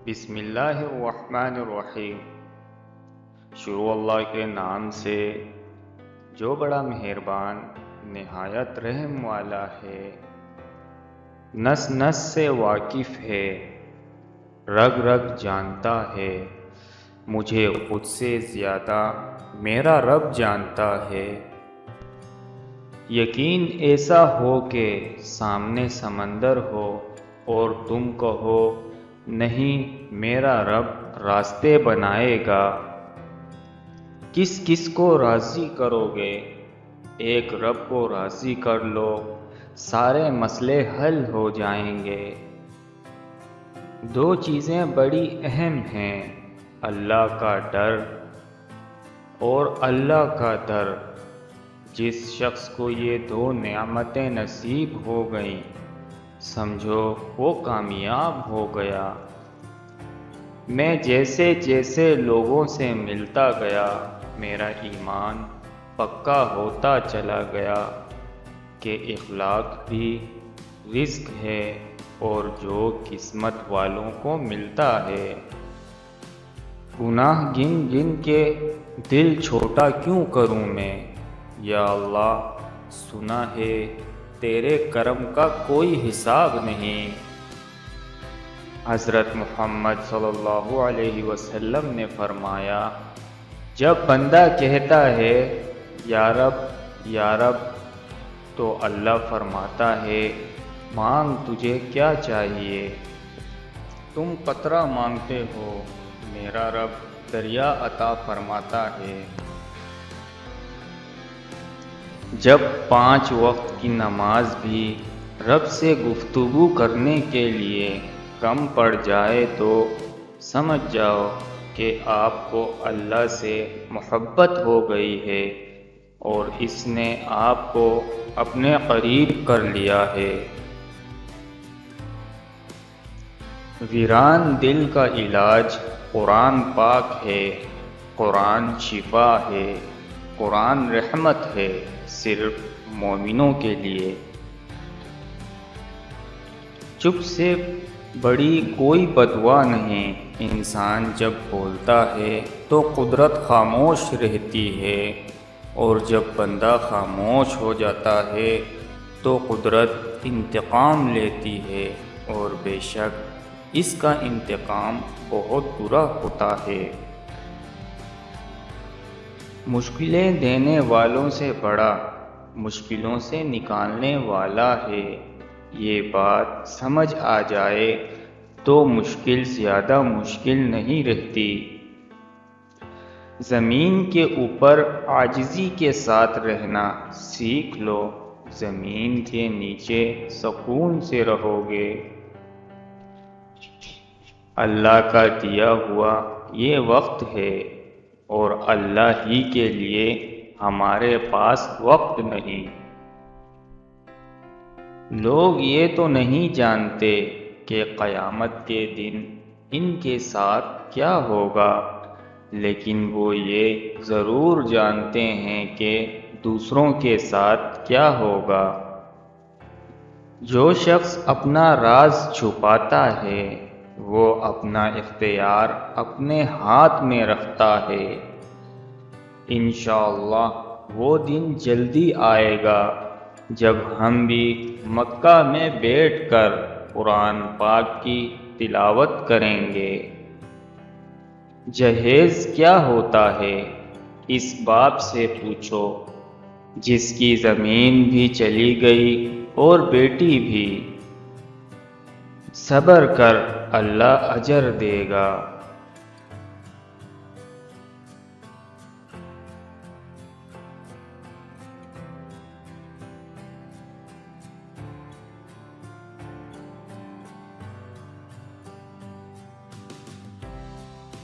بسم اللہ الرحمن الرحیم۔ شروع اللہ کے نام سے جو بڑا مہربان نہایت رحم والا ہے۔ نس نس سے واقف ہے، رگ رگ جانتا ہے، مجھے خود سے زیادہ میرا رب جانتا ہے۔ یقین ایسا ہو کہ سامنے سمندر ہو اور تم کہو نہیں میرا رب راستے بنائے گا۔ کس کس کو راضی کرو گے؟ ایک رب کو راضی کر لو، سارے مسئلے حل ہو جائیں گے۔ دو چیزیں بڑی اہم ہیں، اللہ کا ڈر اور اللہ کا در۔ جس شخص کو یہ دو نعمتیں نصیب ہو گئیں، سمجھو وہ کامیاب ہو گیا۔ میں جیسے جیسے لوگوں سے ملتا گیا، میرا ایمان پکا ہوتا چلا گیا کہ اخلاق بھی رزق ہے اور جو قسمت والوں کو ملتا ہے۔ گناہ گن گن کے دل چھوٹا کیوں کروں میں، یا اللہ سنا ہے تیرے کرم کا کوئی حساب نہیں۔ حضرت محمد صلی اللہ علیہ وسلم نے فرمایا، جب بندہ کہتا ہے یا رب یا رب تو اللہ فرماتا ہے مانگ تجھے کیا چاہیے۔ تم قطرہ مانگتے ہو، میرا رب دریا عطا فرماتا ہے۔ جب 5 وقت کی نماز بھی رب سے گفتگو کرنے کے لیے کم پڑ جائے تو سمجھ جاؤ کہ آپ کو اللہ سے محبت ہو گئی ہے اور اس نے آپ کو اپنے قریب کر لیا ہے۔ ویران دل کا علاج قرآن پاک ہے، قرآن شفا ہے، قرآن رحمت ہے صرف مومنوں کے لیے۔ چپ سے بڑی کوئی بدوا نہیں، انسان جب بولتا ہے تو قدرت خاموش رہتی ہے اور جب بندہ خاموش ہو جاتا ہے تو قدرت انتقام لیتی ہے، اور بے شک اس کا انتقام بہت برا ہوتا ہے۔ مشکلیں دینے والوں سے بڑا مشکلوں سے نکالنے والا ہے۔ یہ بات سمجھ آ جائے تو مشکل زیادہ مشکل نہیں رہتی۔ زمین کے اوپر عاجزی کے ساتھ رہنا سیکھ لو، زمین کے نیچے سکون سے رہو گے۔ اللہ کا دیا ہوا یہ وقت ہے اور اللہ ہی کے لیے ہمارے پاس وقت نہیں۔ لوگ یہ تو نہیں جانتے کہ قیامت کے دن ان کے ساتھ کیا ہوگا، لیکن وہ یہ ضرور جانتے ہیں کہ دوسروں کے ساتھ کیا ہوگا۔ جو شخص اپنا راز چھپاتا ہے وہ اپنا اختیار اپنے ہاتھ میں رکھتا ہے۔ انشاءاللہ وہ دن جلدی آئے گا جب ہم بھی مکہ میں بیٹھ کر قرآن پاک کی تلاوت کریں گے۔ جہیز کیا ہوتا ہے اس باب سے پوچھو، جس کی زمین بھی چلی گئی اور بیٹی بھی۔ صبر کر اللہ اجر دے گا۔